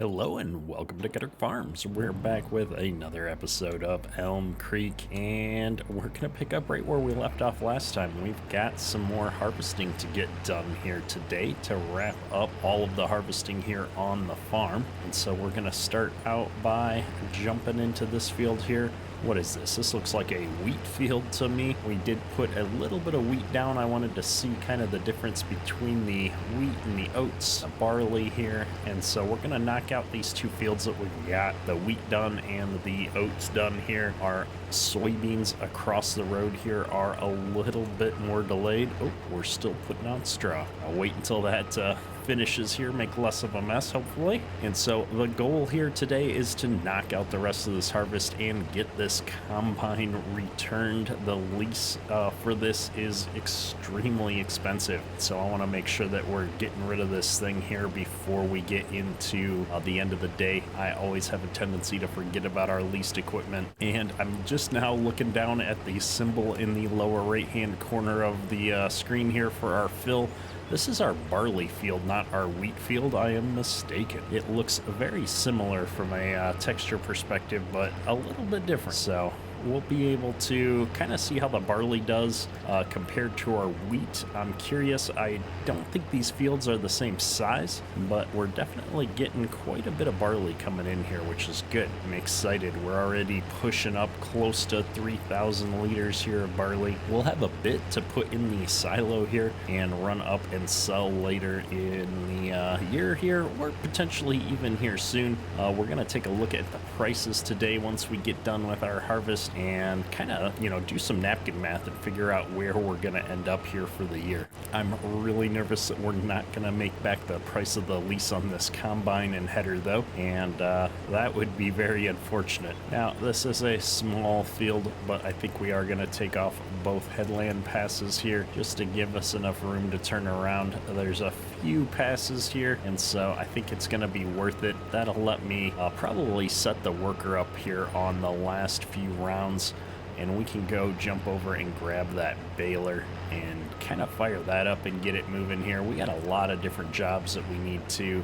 Hello and welcome to Garrett Farms. We're back with another episode of Elm Creek, and we're gonna pick up right where we left off last time. We've got some more harvesting to get done here today to wrap up all of the harvesting here on the farm. And so we're gonna start out by jumping into this field here. What is this? This looks like a wheat field to me. We did put a little bit of wheat down. I wanted to see kind of the difference between the wheat and the oats, the barley here. And so we're gonna knock out these two fields that we've got, the wheat done and the oats done here. Our soybeans across the road here are a little bit more delayed. Oh, we're still putting on straw. I'll wait until that finishes here, make less of a mess hopefully. And so the goal here today is to knock out the rest of this harvest and get this combine returned. The lease for this is extremely expensive, so I want to make sure that we're getting rid of this thing here before we get into the end of the day. I always have a tendency to forget about our leased equipment, and I'm just now looking down at the symbol in the lower right hand corner of the screen here for our fill. This is our barley field, not our wheat field. I am mistaken. It looks very similar from a texture perspective, but a little bit different. So we'll be able to kind of see how the barley does compared to our wheat. I'm curious. I don't think these fields are the same size, but we're definitely getting quite a bit of barley coming in here, which is good. I'm excited. We're already pushing up close to 3,000 liters here of barley. We'll have a bit to put in the silo here and run up and sell later in the year here, or potentially even here soon. We're going to take a look at the prices today once we get done with our harvest, and kind of, do some napkin math and figure out where we're going to end up here for the year. I'm really nervous that we're not going to make back the price of the lease on this combine and header though, and that would be very unfortunate. Now, this is a small field, but I think we are going to take off both headland passes here just to give us enough room to turn around. There's a few passes here, and so I think it's going to be worth it. That'll let me probably set the worker up here on the last few rounds, and we can go jump over and grab that baler and kind of fire that up and get it moving here. We got a lot of different jobs that we need to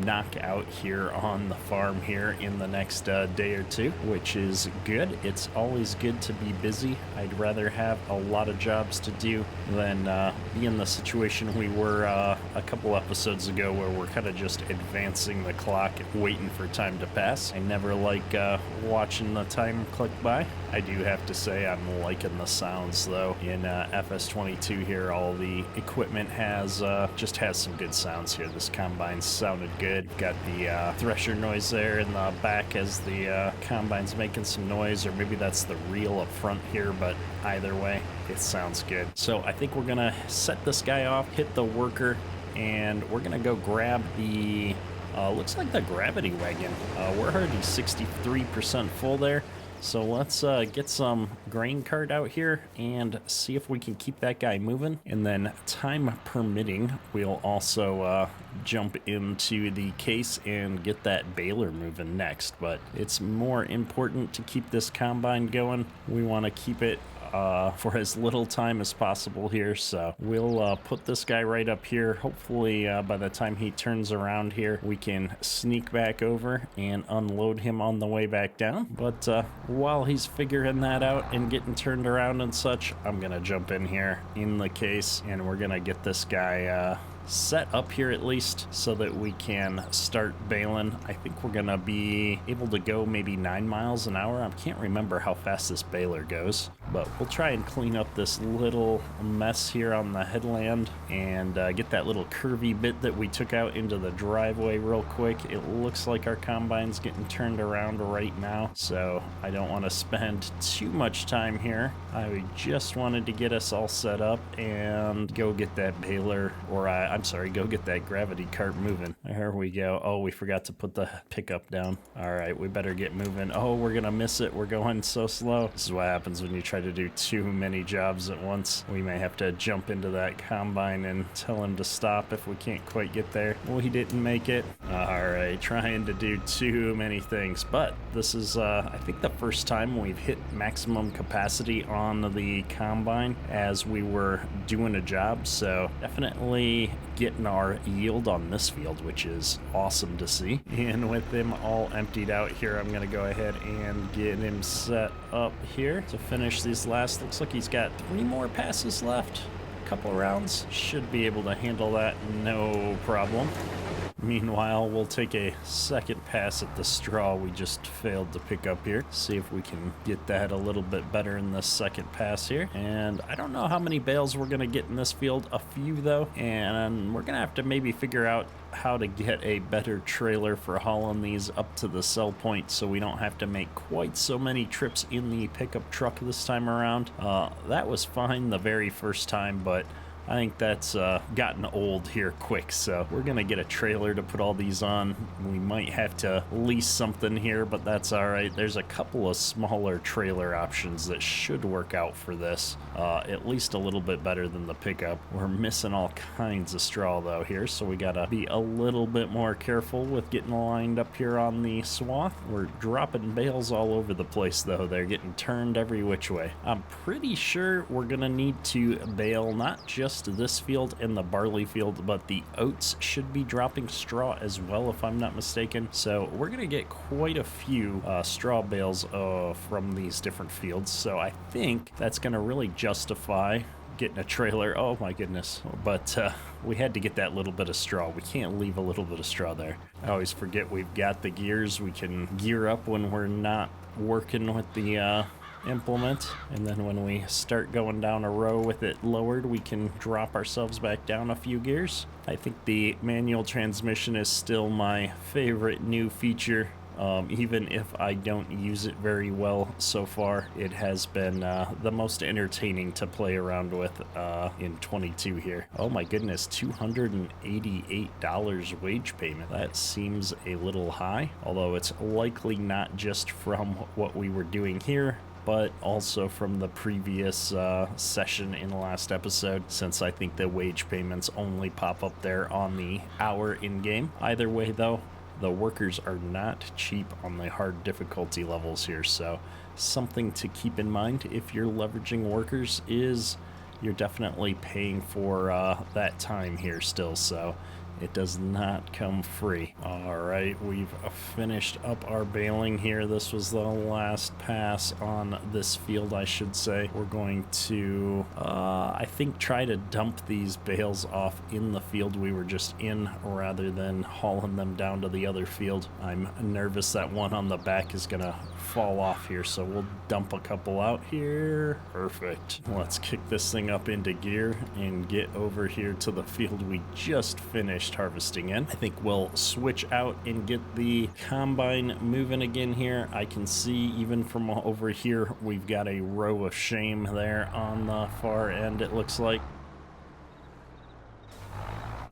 knock out here on the farm here in the next day or two, which is good. It's always good to be busy. I'd rather have a lot of jobs to do than be in the situation we were a couple episodes ago where we're kind of just advancing the clock and waiting for time to pass. I never like watching the time click by. I do have to say I'm liking the sounds though. In FS22 here, all the equipment just has some good sounds here. This combine sounded good. Got the thresher noise there in the back as the combine's making some noise, or maybe that's the reel up front here, but either way, it sounds good. So I think we're gonna set this guy off, hit the worker, and we're gonna go grab the looks like the gravity wagon. We're already 63% full there. So let's get some grain cart out here and see if we can keep that guy moving. And then, time permitting, we'll also jump into the case and get that baler moving next. But it's more important to keep this combine going. We want to keep it for as little time as possible here, so we'll put this guy right up here. Hopefully by the time he turns around here, we can sneak back over and unload him on the way back down. But while he's figuring that out and getting turned around and such, I'm gonna jump in here in the case, and we're gonna get this guy set up here at least so that we can start baling. I think we're gonna be able to go maybe 9 miles an hour. I can't remember how fast this baler goes, but we'll try and clean up this little mess here on the headland and get that little curvy bit that we took out into the driveway real quick. It looks like our combine's getting turned around right now, so I don't want to spend too much time here. I just wanted to get us all set up and go get that baler, or I'm sorry, go get that gravity cart moving. There we go. Oh, we forgot to put the pickup down. All right, we better get moving. Oh, we're gonna miss it. We're going so slow. This is what happens when you try to do too many jobs at once. We may have to jump into that combine and tell him to stop if we can't quite get there. Well, he didn't make it. All right, trying to do too many things. But this is, I think, the first time we've hit maximum capacity on the combine as we were doing a job. So definitely getting our yield on this field, which is awesome to see. And with him all emptied out here, I'm going to go ahead and get him set up here to finish these last. Looks like he's got 3 more passes left. A couple rounds. Should be able to handle that no problem. Meanwhile, we'll take a second pass at the straw we just failed to pick up here. See if we can get that a little bit better in this second pass here. And I don't know how many bales we're going to get in this field. A few, though. And we're going to have to maybe figure out how to get a better trailer for hauling these up to the sell point so we don't have to make quite so many trips in the pickup truck this time around. That was fine the very first time, but I think that's gotten old here quick, so we're going to get a trailer to put all these on. We might have to lease something here, but that's all right. There's a couple of smaller trailer options that should work out for this, at least a little bit better than the pickup. We're missing all kinds of straw, though, here, so we got to be a little bit more careful with getting lined up here on the swath. We're dropping bales all over the place, though. They're getting turned every which way. I'm pretty sure we're going to need to bale not just this field and the barley field, but the oats should be dropping straw as well, if I'm not mistaken. So we're gonna get quite a few straw bales from these different fields, so I think that's gonna really justify getting a trailer. Oh my goodness. But we had to get that little bit of straw. We can't leave a little bit of straw there. I always forget we've got the gears. We can gear up when we're not working with the implement, and then when we start going down a row with it lowered, we can drop ourselves back down a few gears. I think the manual transmission is still my favorite new feature. Even if I don't use it very well so far, it has been the most entertaining to play around with in 22 here. Oh my goodness, $288 wage payment. That seems a little high, although it's likely not just from what we were doing here, but also from the previous session in the last episode, since I think the wage payments only pop up there on the hour in-game. Either way, though, the workers are not cheap on the hard difficulty levels here, so something to keep in mind if you're leveraging workers is you're definitely paying for that time here still, so it does not come free. All right, we've finished up our baling here. This was the last pass on this field, I should say. We're going to, I think, try to dump these bales off in the field we were just in rather than hauling them down to the other field. I'm nervous that one on the back is gonna fall off here, so we'll dump a couple out here. Perfect. Let's kick this thing up into gear and get over here to the field we just finished harvesting in. I think we'll switch out and get the combine moving again here. I can see even from over here we've got a row of shame there on the far end, it looks like.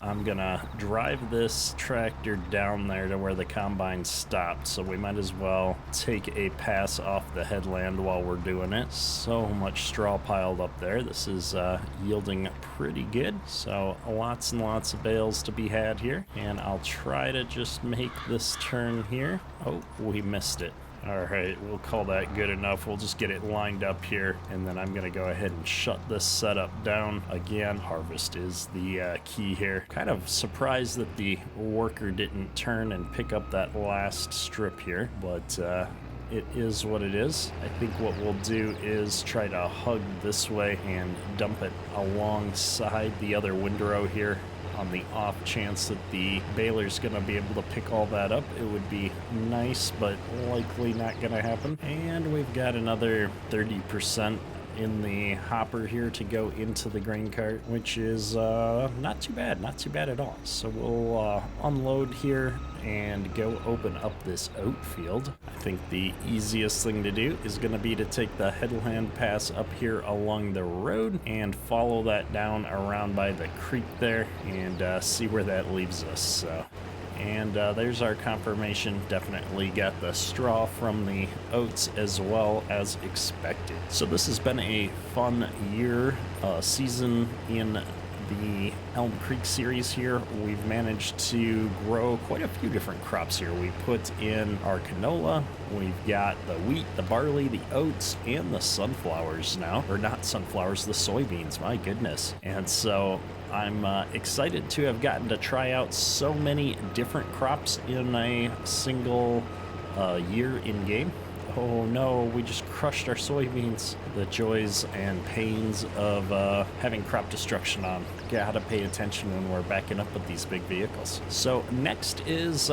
I'm gonna drive this tractor down there to where the combine stopped, so we might as well take a pass off the headland while we're doing it. So much straw piled up there. This is yielding pretty good, so lots and lots of bales to be had here, and I'll try to just make this turn here. Oh, we missed it. All right, we'll call that good enough. We'll just get it lined up here, and then I'm gonna go ahead and shut this setup down. Again, harvest is the key here. Kind of surprised that the worker didn't turn and pick up that last strip here, but it is what it is. I think what we'll do is try to hug this way and dump it alongside the other windrow here, on the off chance that the baler's gonna be able to pick all that up. It would be nice, but likely not gonna happen. And we've got another 30% in the hopper here to go into the grain cart, which is not too bad at all. So we'll unload here and go open up this oat field. I think the easiest thing to do is going to be to take the headland pass up here along the road and follow that down around by the creek there and see where that leaves us. So, and there's our confirmation. Definitely got the straw from the oats as well as expected. So this has been a fun season in the Elm Creek series here. We've managed to grow quite a few different crops here. We put in our canola, we've got the wheat, the barley, the oats, and the sunflowers now. Or not sunflowers, the soybeans, my goodness. And so I'm excited to have gotten to try out so many different crops in a single year in game. Oh no, we just crushed our soybeans. The joys and pains of having crop destruction on. Gotta pay attention when we're backing up with these big vehicles. So next is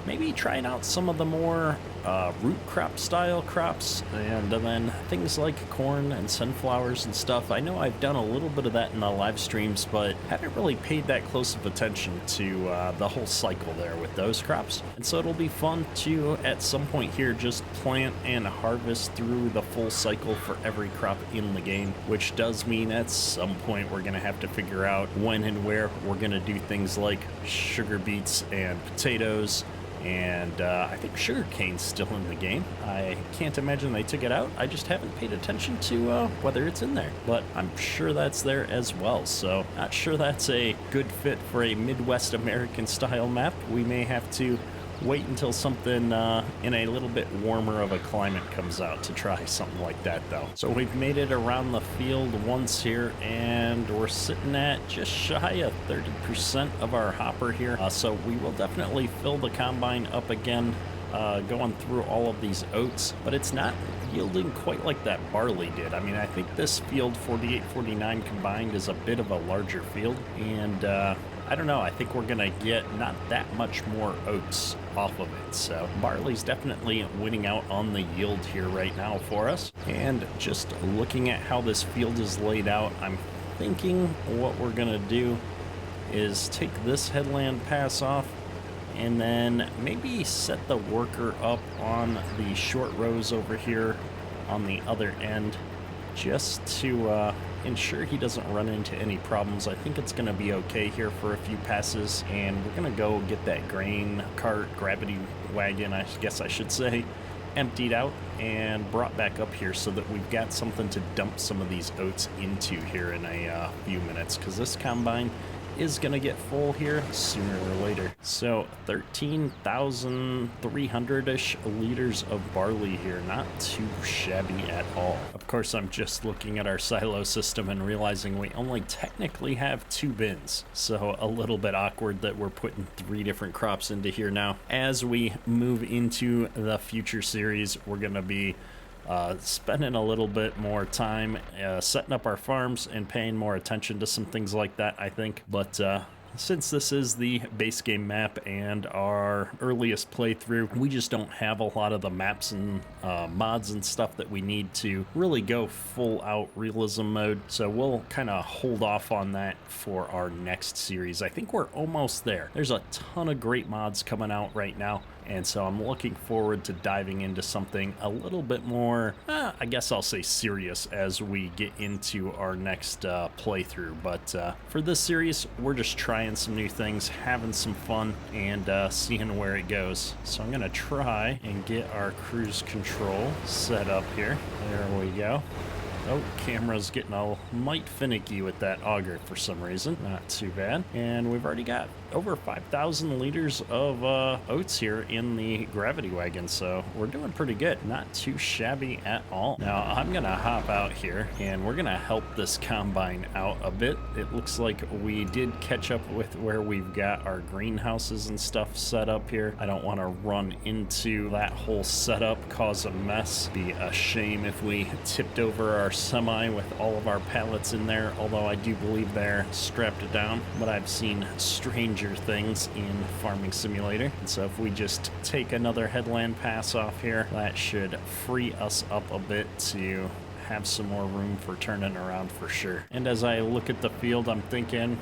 maybe trying out some of the more root crop style crops, and then things like corn and sunflowers and stuff. I know I've done a little bit of that in the live streams, but haven't really paid that close of attention to the whole cycle there with those crops. And so it'll be fun to, at some point here, just plant and harvest through the full cycle for every crop in the game, which does mean at some point we're going to have to figure out when and where we're going to do things like sugar beets and potatoes. And I think sugarcane's still in the game. I can't imagine they took it out. I just haven't paid attention to whether it's in there. But I'm sure that's there as well. So not sure that's a good fit for a Midwest American style map. We may have to wait until something in a little bit warmer of a climate comes out to try something like that, though. So we've made it around the field once here, and we're sitting at just shy of 30% of our hopper here. So we will definitely fill the combine up again, going through all of these oats, but it's not yielding quite like that barley did. I mean, I think this field 48-49 combined is a bit of a larger field, and I don't know, I think we're gonna get not that much more oats off of it. So barley's definitely winning out on the yield here right now for us. And just looking at how this field is laid out, I'm thinking what we're gonna do is take this headland pass off and then maybe set the worker up on the short rows over here on the other end, just to ensure he doesn't run into any problems. I think it's going to be okay here for a few passes, and we're going to go get that grain cart, gravity wagon, I guess I should say, emptied out and brought back up here so that we've got something to dump some of these oats into here in a few minutes, because this combine is going to get full here sooner or later. So 13,300-ish liters of barley here, not too shabby at all. Of course, I'm just looking at our silo system and realizing we only technically have 2 bins, so a little bit awkward that we're putting 3 different crops into here now. As we move into the future series, we're going to be spending a little bit more time setting up our farms and paying more attention to some things like that, I think. But since this is the base game map and our earliest playthrough, we just don't have a lot of the maps and mods and stuff that we need to really go full out realism mode. So we'll kind of hold off on that for our next series. I think we're almost there. There's a ton of great mods coming out right now, and so I'm looking forward to diving into something a little bit more, I guess I'll say serious as we get into our next playthrough. But for this series, we're just trying some new things, having some fun, and seeing where it goes. So I'm going to try and get our cruise control set up here. There we go. Oh, camera's getting a mite finicky with that auger for some reason. Not too bad. And we've already got over 5,000 liters of oats here in the gravity wagon, so we're doing pretty good. Not too shabby at all. Now, I'm gonna hop out here, and we're gonna help this combine out a bit. It looks like we did catch up with where we've got our greenhouses and stuff set up here. I don't want to run into that whole setup, cause a mess. Be a shame if we tipped over our semi with all of our pallets in there, although I do believe they're strapped down. But I've seen stranger things in Farming Simulator, and so if we just take another headland pass off here, that should free us up a bit to have some more room for turning around for sure. And as I look at the field, I'm thinking,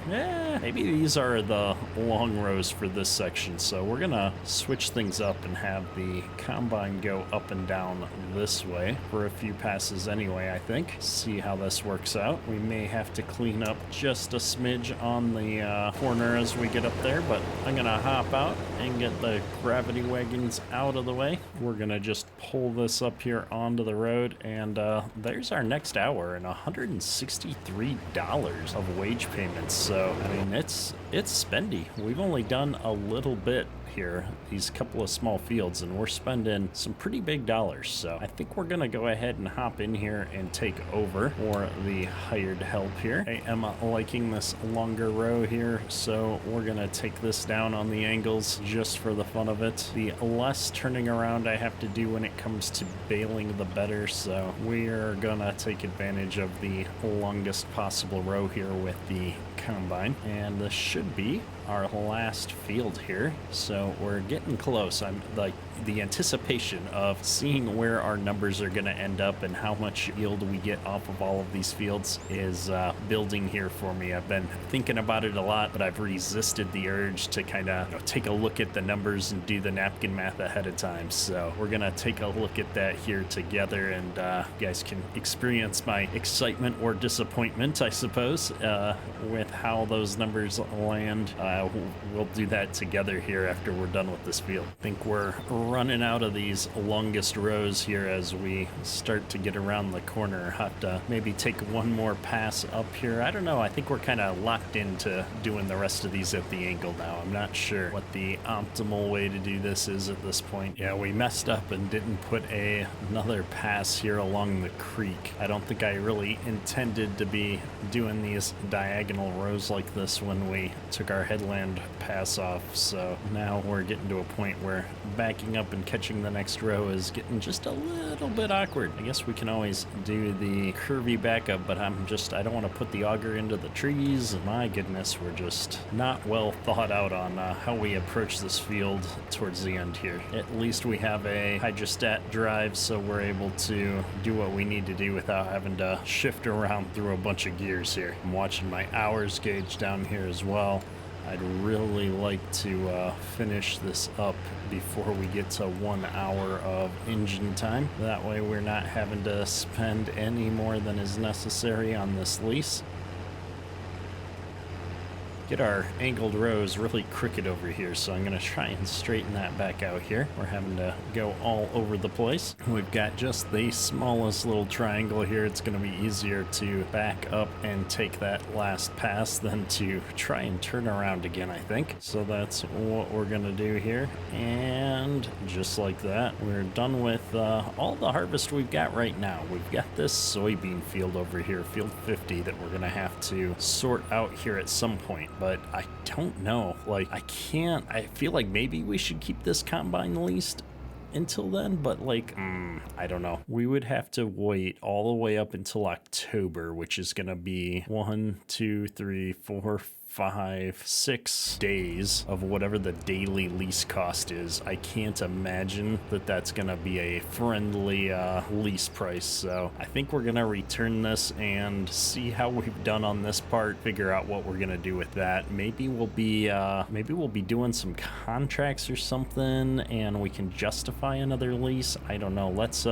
maybe these are the long rows for this section. So we're gonna switch things up and have the combine go up and down this way for a few passes anyway, I think. See how this works out. We may have to clean up just a smidge on the corner as we get up there, but I'm gonna hop out and get the gravity wagons out of the way. We're gonna just pull this up here onto the road, and there's our next hour and $163 of wage payments. So I mean, it's spendy. We've only done a little bit here, these couple of small fields, and we're spending some pretty big dollars. So I think we're gonna go ahead and hop in here and take over for the hired help here. I am liking this longer row here, so we're gonna take this down on the angles just for the fun of it. The less turning around I have to do when it comes to baling, the better. So we're gonna take advantage of the longest possible row here with the combine, and this should be our last field here, so we're getting close. I'm like, the anticipation of seeing where our numbers are going to end up and how much yield we get off of all of these fields is building here for me. I've been thinking about it a lot, but I've resisted the urge to kind of take a look at the numbers and do the napkin math ahead of time. So we're going to take a look at that here together, and you guys can experience my excitement or disappointment, I suppose, with how those numbers land. We'll do that together here after we're done with this field. I think we're running out of these longest rows here as we start to get around the corner. Have to maybe take one more pass up here. I don't know. I think we're kind of locked into doing the rest of these at the angle now. I'm not sure what the optimal way to do this is at this point. Yeah, we messed up and didn't put another pass here along the creek. I don't think I really intended to be doing these diagonal rows like this when we took our headland pass off. So now we're getting to a point where backing up and catching the next row is getting just a little bit awkward. I guess we can always do the curvy backup, but I don't want to put the auger into the trees. My goodness, we're just not well thought out on how we approach this field towards the end here. At least we have a hydrostat drive, so we're able to do what we need to do without having to shift around through a bunch of gears here. I'm watching my hours gauge down here as well. I'd really like to finish this up before we get to 1 hour of engine time. That way we're not having to spend any more than is necessary on this lease. Get our angled rows really crooked over here, so I'm going to try and straighten that back out here. We're having to go all over the place. We've got just the smallest little triangle here. It's going to be easier to back up and take that last pass than to try and turn around again, I think. So that's what we're going to do here. And just like that, we're done with all the harvest we've got right now. We've got this soybean field over here, field 50, that we're going to have to sort out here at some point. But I don't know, like, I feel like maybe we should keep this combine leased until then, but like, I don't know. We would have to wait all the way up until October, which is gonna be 1, 2, 3, 4, 5, 6 days of whatever the daily lease cost is. I can't imagine that that's gonna be a friendly lease price. So I think we're gonna return this and see how we've done on this part, figure out what we're gonna do with that. Maybe we'll be doing some contracts or something, and we can justify another lease. I don't know. Let's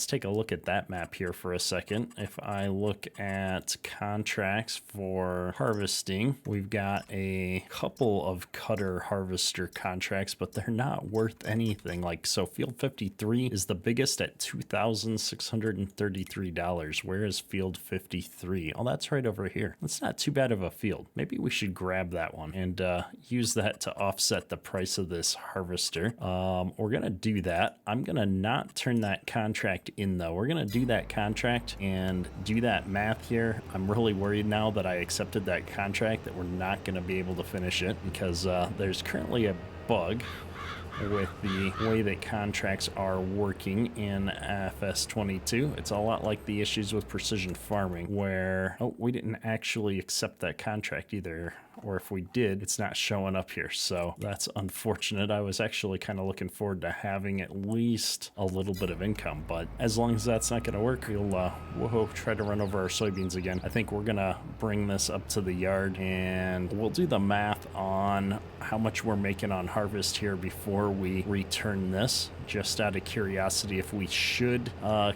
take a look at that map here for a second. If I look at contracts for harvesting, we've got a couple of cutter harvester contracts, but they're not worth anything. Like, so field 53 is the biggest at $2,633. Where is field 53? Oh, that's right over here. That's not too bad of a field. Maybe we should grab that one and use that to offset the price of this harvester. We're gonna do that. I'm gonna not turn that contract in though. We're gonna do that contract and do that math here. I'm really worried now that I accepted that contract that we're not going to be able to finish it because there's currently a bug with the way that contracts are working in FS22. It's a lot like the issues with precision farming where, oh, we didn't actually accept that contract either. Or if we did, it's not showing up here. So that's unfortunate. I was actually kind of looking forward to having at least a little bit of income, but as long as that's not going to work, we'll try to run over our soybeans again. I think we're going to bring this up to the yard and we'll do the math on how much we're making on harvest here before we return this. Just out of curiosity if we should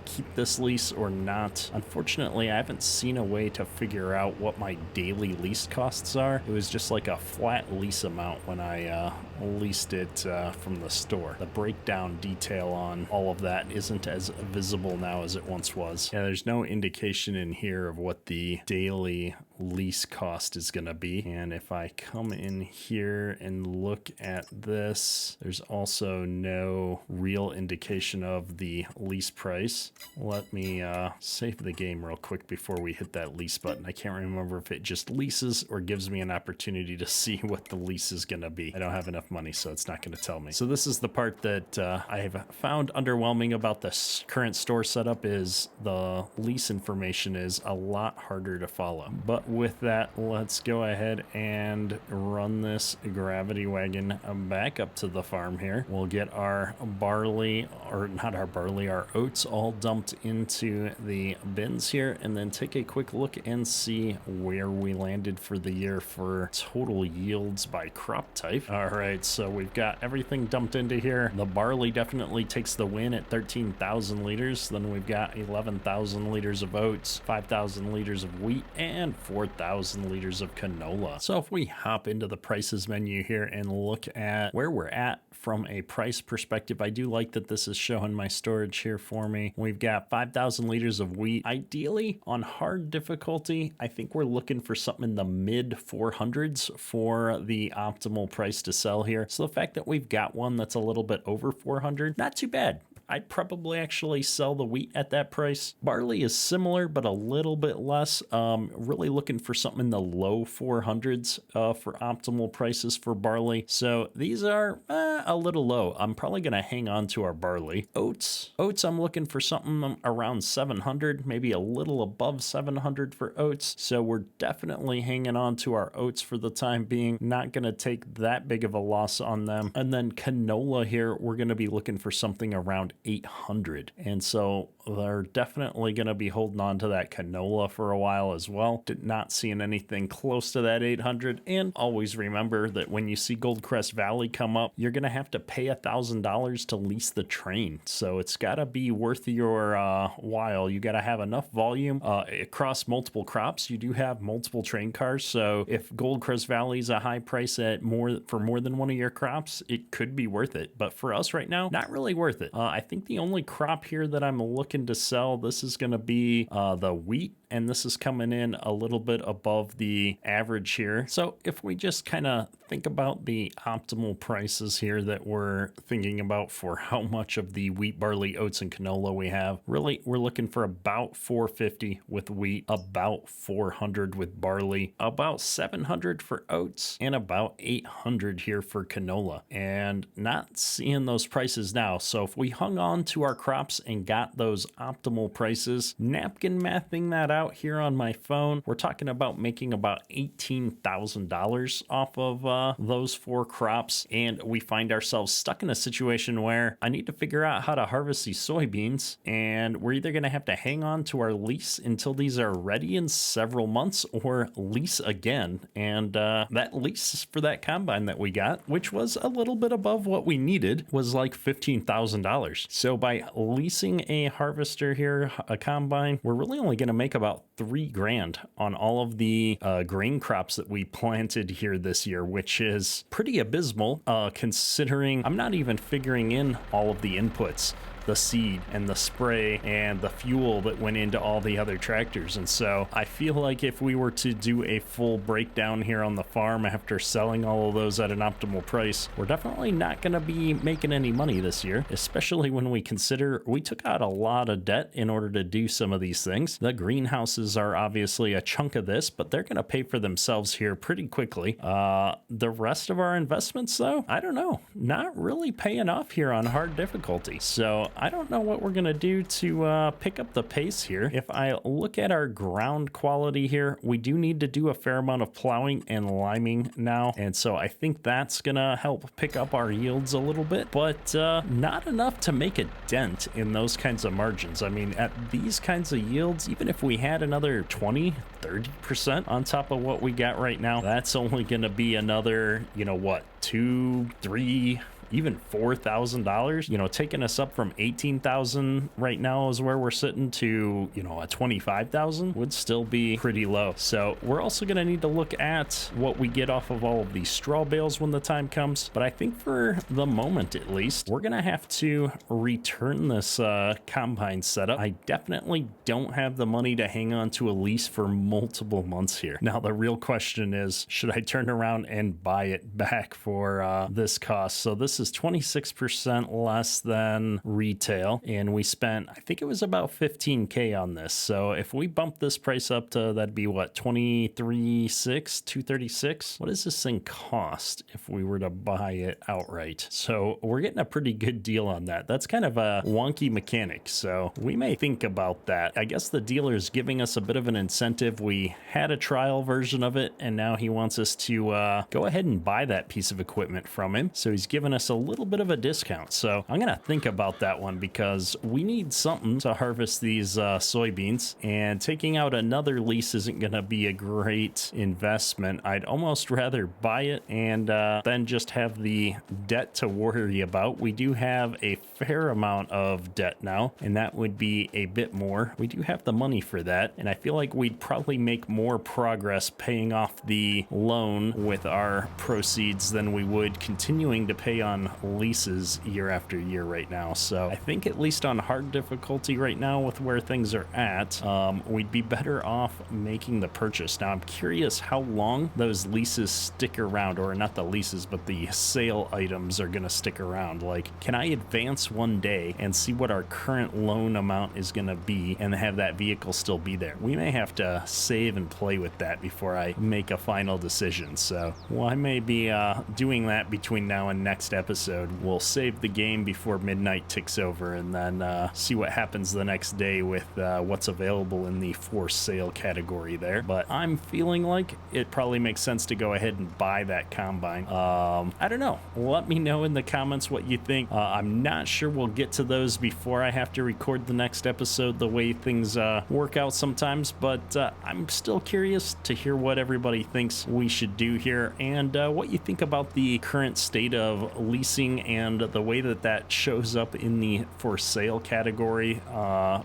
keep this lease or not. Unfortunately, I haven't seen a way to figure out what my daily lease costs are. It was just like a flat lease amount when I leased it from the store. The breakdown detail on all of that isn't as visible now as it once was. Yeah, there's no indication in here of what the daily lease cost is going to be. And if I come in here and look at this, there's also no real indication of the lease price. Let me save the game real quick before we hit that lease button. I can't remember if it just leases or gives me an opportunity to see what the lease is going to be. I don't have enough money, so it's not going to tell me. So this is the part that I have found underwhelming about this current store setup, is the lease information is a lot harder to follow. But with that, let's go ahead and run this gravity wagon back up to the farm here. We'll get our barley, or not our barley, our oats all dumped into the bins here, and then take a quick look and see where we landed for the year for total yields by crop type. All right, so we've got everything dumped into here. The barley definitely takes the win at 13,000 liters. Then we've got 11,000 liters of oats, 5,000 liters of wheat, and 4,000 liters of canola. So if we hop into the prices menu here and look at where we're at from a price perspective, I do like that this is showing my storage here for me. We've got 5,000 liters of wheat. Ideally, on hard difficulty, I think we're looking for something in the mid 400s for the optimal price to sell here. So the fact that we've got one that's a little bit over 400, not too bad. I'd probably actually sell the wheat at that price. Barley is similar, but a little bit less. Really looking for something in the low 400s for optimal prices for barley. So these are a little low. I'm probably going to hang on to our barley. Oats, I'm looking for something around 700, maybe a little above 700 for oats. So we're definitely hanging on to our oats for the time being. Not going to take that big of a loss on them. And then canola here, we're going to be looking for something around 800. And so they're definitely going to be holding on to that canola for a while as well. Did not seeing anything close to that 800. And always remember that when you see Goldcrest Valley come up, you're going to have to pay $1,000 to lease the train. So it's got to be worth your while. You got to have enough volume across multiple crops. You do have multiple train cars. So if Goldcrest Valley is a high price at more than one of your crops, it could be worth it. But for us right now, not really worth it. I think the only crop here that I'm looking to sell, this is going to be the wheat, and this is coming in a little bit above the average here. So if we just kind of think about the optimal prices here that we're thinking about for how much of the wheat, barley, oats, and canola we have, really we're looking for about 450 with wheat, about 400 with barley, about 700 for oats, and about 800 here for canola. And not seeing those prices now. So if we hung on to our crops and got those optimal prices, napkin mathing that out here on my phone, we're talking about making about $18,000 off of those four crops. And we find ourselves stuck in a situation where I need to figure out how to harvest these soybeans, and we're either going to have to hang on to our lease until these are ready in several months, or lease again. And that lease for that combine that we got, which was a little bit above what we needed, was like $15,000. So by leasing a harvester here, a combine, we're really only going to make about $3,000 on all of the grain crops that we planted here this year, which is pretty abysmal considering I'm not even figuring in all of the inputs, the seed and the spray and the fuel that went into all the other tractors. And so I feel like if we were to do a full breakdown here on the farm after selling all of those at an optimal price, we're definitely not going to be making any money this year, especially when we consider we took out a lot of debt in order to do some of these things. The greenhouses are obviously a chunk of this, but they're going to pay for themselves here pretty quickly. The rest of our investments, though, I don't know, not really paying off here on hard difficulty. So I don't know what we're going to do to pick up the pace here. If I look at our ground quality here, we do need to do a fair amount of plowing and liming now. And so I think that's going to help pick up our yields a little bit, but not enough to make a dent in those kinds of margins. I mean, at these kinds of yields, even if we had another 20-30% on top of what we got right now, that's only going to be another, you know what, 2-3 even $4,000, you know, taking us up from 18,000 right now is where we're sitting to, you know, a 25,000 would still be pretty low. So we're also going to need to look at what we get off of all of these straw bales when the time comes. But I think for the moment, at least, we're going to have to return this combine setup. I definitely don't have the money to hang on to a lease for multiple months here. Now, the real question is, should I turn around and buy it back for this cost? So this is 26% less than retail, and we spent, I think it was about 15K on this. So if we bump this price up to, that'd be what, 236? What does this thing cost if we were to buy it outright? So we're getting a pretty good deal on that. That's kind of a wonky mechanic, so we may think about that. I guess the dealer's giving us a bit of an incentive. We had a trial version of it, and now he wants us to go ahead and buy that piece of equipment from him. So he's giving us a little bit of a discount. So I'm gonna think about that one because we need something to harvest these soybeans, and taking out another lease isn't gonna be a great investment. I'd almost rather buy it and then just have the debt to worry about. We do have a fair amount of debt now, and that would be a bit more. We do have the money for that, and I feel like we'd probably make more progress paying off the loan with our proceeds than we would continuing to pay on leases year after year right now. So I think at least on hard difficulty right now with where things are at, we'd be better off making the purchase. Now I'm curious how long those leases stick around, or not the leases, but the sale items are going to stick around. Like, can I advance one day and see what our current loan amount is going to be and have that vehicle still be there? We may have to save and play with that before I make a final decision. So, well, I may be doing that between now and next episode. We'll save the game before midnight ticks over, and then see what happens the next day with what's available in the for sale category there. But I'm feeling like it probably makes sense to go ahead and buy that combine. I don't know. Let me know in the comments what you think. I'm not sure we'll get to those before I have to record the next episode, the way things work out sometimes, but I'm still curious to hear what everybody thinks we should do here, and what you think about the current state of leasing and the way that that shows up in the for sale category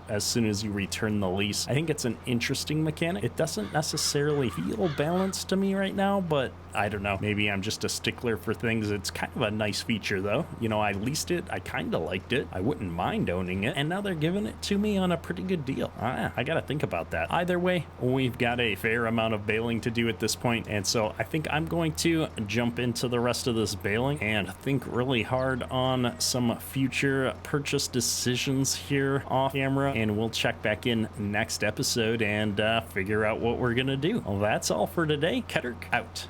as soon as you return the lease. I think it's an interesting mechanic. It doesn't necessarily feel balanced to me right now, but I don't know. Maybe I'm just a stickler for things. It's kind of a nice feature though. You know, I leased it. I kind of liked it. I wouldn't mind owning it. And now they're giving it to me on a pretty good deal. I got to think about that. Either way, we've got a fair amount of baling to do at this point. And so I think I'm going to jump into the rest of this baling and think really hard on some future purchase decisions here off camera. And we'll check back in next episode and figure out what we're going to do. Well, that's all for today. Ketterk out.